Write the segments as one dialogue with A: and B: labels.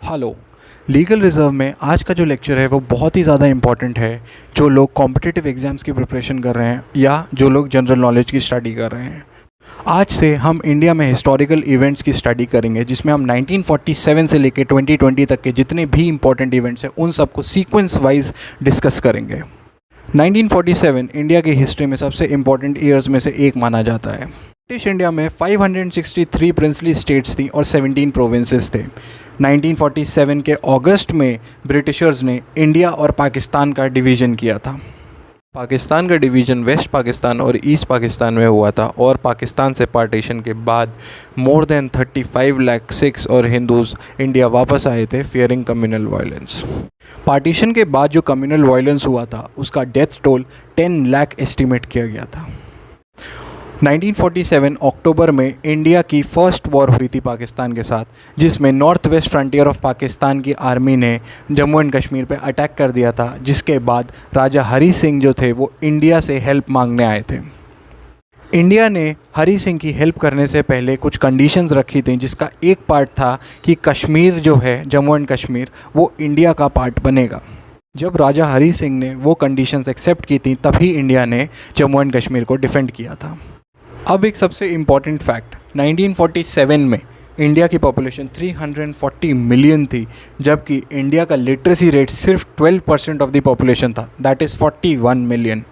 A: Hello. Legal reserve में आज का जो लेक्चर है वो बहुत ही ज़्यादा इम्पॉर्टेंट है जो लोग कॉम्पिटिटिव एग्ज़ाम्स की प्रिपरेशन कर रहे हैं या जो लोग जनरल नॉलेज की स्टडी कर रहे हैं। आज से हम इंडिया में हिस्टोरिकल इवेंट्स की स्टडी करेंगे जिसमें हम 1947 से लेकर 2020 तक के जितने भी इम्पॉर्टेंट इवेंट्स हैं उन सबको सीक्वेंस वाइज डिस्कस करेंगे। 1947 इंडिया की हिस्ट्री में सबसे इम्पॉर्टेंट ईयर्स में से एक माना जाता है। ब्रिटिश इंडिया में 563 प्रिंसली स्टेट्स थी और 17 प्रोविंसेस थे। 1947 के अगस्त में ब्रिटिशर्स ने इंडिया और पाकिस्तान का डिवीज़न किया था। पाकिस्तान का डिवीज़न वेस्ट पाकिस्तान और ईस्ट पाकिस्तान में हुआ था और पाकिस्तान से पार्टीशन के बाद मोर देन 35 लाख सिख्स और हिंदूज़ इंडिया वापस आए थे फियरिंग कम्युनल वायलेंस। पार्टीशन के बाद जो कम्युनल वायलेंस हुआ था उसका डेथ टोल 10 लाख एस्टिमेट किया गया था। 1947 अक्टूबर में इंडिया की फर्स्ट वॉर हुई थी पाकिस्तान के साथ, जिसमें north west frontier of Pakistan की आर्मी ने जम्मू एंड कश्मीर पे अटैक कर दिया था, जिसके बाद राजा हरी सिंह जो थे वो इंडिया से हेल्प मांगने आए थे। इंडिया ने हरी सिंह की हेल्प करने से पहले कुछ कंडीशंस रखी थी, जिसका एक पार्ट था कि कश्मीर जो है जम्मू एंड कश्मीर वो इंडिया का पार्ट बनेगा। जब राजा हरी सिंह ने वो कंडीशंस एक्सेप्ट की थी तभी इंडिया ने जम्मू एंड कश्मीर को डिफेंड किया था। अब एक सबसे इम्पॉर्टेंट फैक्ट, 1947 में इंडिया की पॉपुलेशन 340 मिलियन थी, जबकि इंडिया का लिटरेसी रेट सिर्फ 12% ऑफ द पॉपुलेशन था, दैट इज़ 41 मिलियन।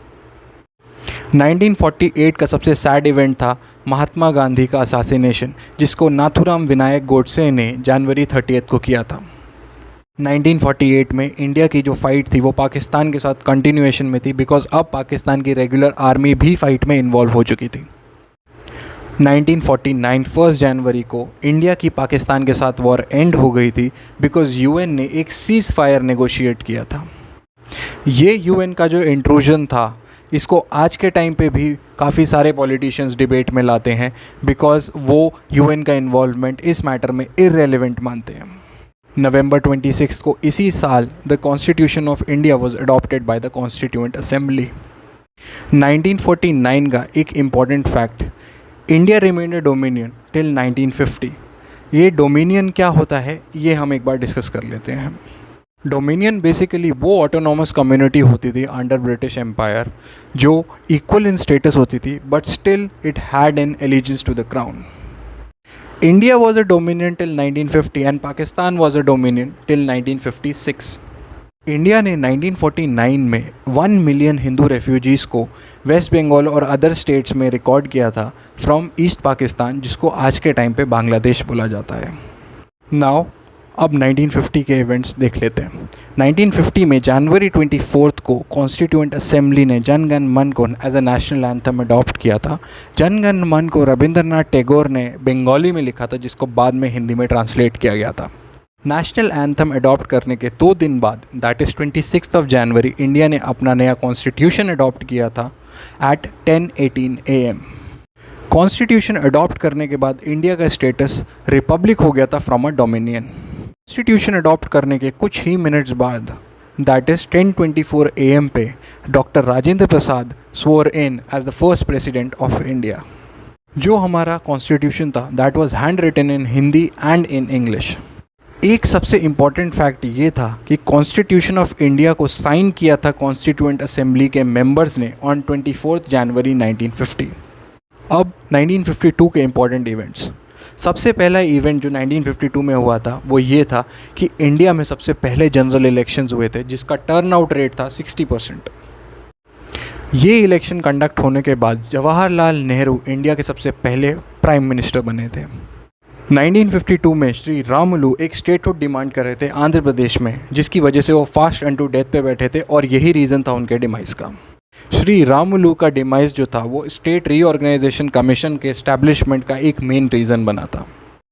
A: 1948 का सबसे सैड इवेंट था महात्मा गांधी का असासिनेशन, जिसको नाथुराम विनायक गोडसे ने जनवरी 30 को किया था। 1948 में इंडिया की जो फ़ाइट थी वो पाकिस्तान के साथ कंटिन्यूएशन में थी, बिकॉज अब पाकिस्तान की रेगुलर आर्मी भी फ़ाइट में इन्वॉल्व हो चुकी थी। 1949 1 जनवरी को इंडिया की पाकिस्तान के साथ वॉर एंड हो गई थी, बिकॉज यूएन ने एक सीज़ फायर नेगोशिएट किया था। ये यूएन का जो इंट्रूजन था इसको आज के टाइम पे भी काफ़ी सारे पॉलिटिशियंस डिबेट में लाते हैं, बिकॉज वो यूएन का इन्वॉल्वमेंट इस मैटर में इररेलेवेंट मानते हैं। नवंबर 26 को इसी साल the constitution of India was adopted by the constituent assembly. 1949 का एक इम्पॉर्टेंट फैक्ट, इंडिया रिमेन्ड अ डोमिनियन टिल 1950। ये डोमिनियन क्या होता है ये हम एक बार डिस्कस कर लेते हैं। डोमिनियन बेसिकली वो ऑटोनॉमस कम्युनिटी होती थी अंडर ब्रिटिश एम्पायर जो इक्वल इन स्टेटस होती थी, but still it had an allegiance to the crown. India was a dominion till 1950 and Pakistan was a dominion till 1956। India ने 1949 में 1 मिलियन हिंदू रेफ्यूजीज़ को west Bengal और other states में record किया था फ्रॉम ईस्ट पाकिस्तान, जिसको आज के टाइम पे बांग्लादेश बोला जाता है। नाउ अब 1950 के इवेंट्स देख लेते हैं। 1950 में जनवरी 24 को कॉन्स्टिट्यूएंट असेंबली ने जन गण मन को as a national anthem adopt किया था। जन गण मन को रविंद्रनाथ टैगोर ने बंगाली में लिखा था, जिसको बाद में हिंदी में ट्रांसलेट किया गया था। नेशनल एंथम अडॉप्ट करने के 2 दिन बाद, दैट इज़ 26 जनवरी, इंडिया ने अपना नया कॉन्स्टिट्यूशन अडॉप्ट किया था एट 10:18 AM। कॉन्स्टिट्यूशन अडॉप्ट करने के बाद इंडिया का स्टेटस रिपब्लिक हो गया था from a dominion. Constitution adopt करने के कुछ ही मिनट्स बाद, दैट इज़ 10:24 AM पे, doctor Rajendra Prasad swore in as the first president of India. जो हमारा कॉन्स्टिट्यूशन था that was hand written in Hindi and in English. एक सबसे इम्पॉर्टेंट फैक्ट ये था कि कॉन्स्टिट्यूशन ऑफ इंडिया को साइन किया था कॉन्स्टिट्यूएंट असेंबली के मेंबर्स ने ऑन 24 जनवरी 1950। अब 1952 के इम्पॉर्टेंट इवेंट्स। सबसे पहला इवेंट जो 1952 में हुआ था वो ये था कि इंडिया में सबसे पहले जनरल इलेक्शंस हुए थे, जिसका टर्नआउट रेट था 60%। ये इलेक्शन कंडक्ट होने के बाद जवाहरलाल नेहरू इंडिया के सबसे पहले प्राइम मिनिस्टर बने थे। 1952 में श्री रामुलु एक स्टेटहुड डिमांड कर रहे थे आंध्र प्रदेश में, जिसकी वजह से वो फास्ट अनटू डेथ पे बैठे थे और यही रीज़न था उनके डिमाइस का। श्री रामुलु का डिमाइस जो था वो स्टेट रीऑर्गेनाइजेशन कमीशन के एस्टैब्लिशमेंट का एक मेन रीज़न बना था।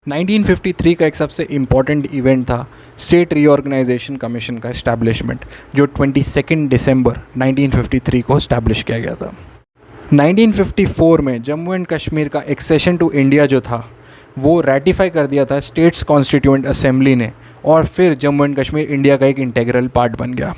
A: 1953 का एक सबसे इम्पॉर्टेंट इवेंट था स्टेट रीऑर्गेनाइजेशन कमीशन का एस्टैब्लिशमेंट, जो 22 दिसंबर 1953 को एस्टैब्लिश किया गया था। 1954 में जम्मू एंड कश्मीर का एक्सेशन टू इंडिया जो था वो रेटिफाई कर दिया था स्टेट्स कॉन्स्टिट्यूएंट असेंबली ने, और फिर जम्मू एंड कश्मीर इंडिया का एक इंटीग्रल पार्ट बन गया।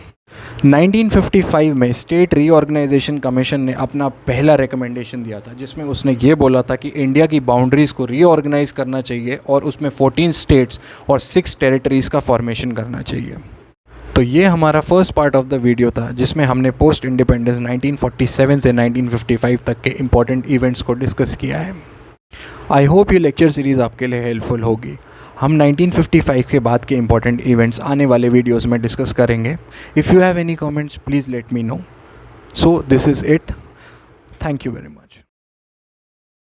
A: 1955 में स्टेट रीऑर्गेनाइजेशन कमीशन ने अपना पहला रिकमेंडेशन दिया था, जिसमें उसने ये बोला था कि इंडिया की बाउंड्रीज़ को रीऑर्गेनाइज करना चाहिए और उसमें 14 स्टेट्स और 6 टेरिटरीज़ का फॉर्मेशन करना चाहिए। तो ये हमारा first part of the video था, जिसमें हमने पोस्ट इंडिपेंडेंस 1947 से 1955 तक के इम्पॉर्टेंट इवेंट्स को डिस्कस किया है। आई होप ये लेक्चर सीरीज़ आपके लिए हेल्पफुल होगी। हम 1955 के बाद के इम्पॉर्टेंट इवेंट्स आने वाले वीडियोस में डिस्कस करेंगे। If you have any comments please let me know. So this is it. Thank you very much.